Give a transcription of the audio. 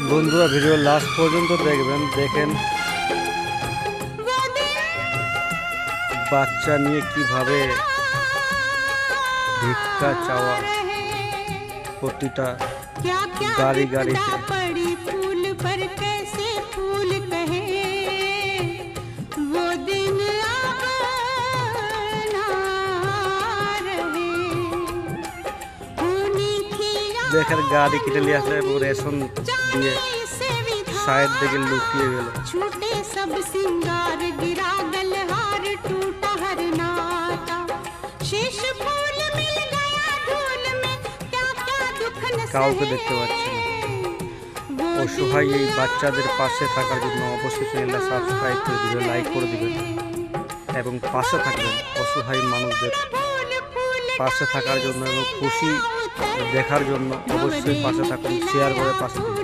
বন্ধুরা video last পর্যন্ত দেখবেন। দেখেন বাচ্চা নিয়ে কিভাবে ভিক্ষা চাওয়া প্রতিটা গাড়ি গাড়িতে। দেখেন গাড়ি কেটে নিয়ে আসলে রেশন দিয়ে সাইড থেকে লুকিয়ে গেল। কাউকে দেখতে পাচ্ছি না। অসহায় এই বাচ্চাদের পাশে থাকার জন্য অবশ্যই চ্যানেলটা সাবস্ক্রাইব করে দিবেন, লাইক করে দিবেন এবং পাশে থাকবেন। অসহায় মানুষদের পাশে থাকার জন্য এবং খুশি দেখার জন্য অবশ্যই পাশে থাকুন, শেয়ার করে পাশে থাকুন।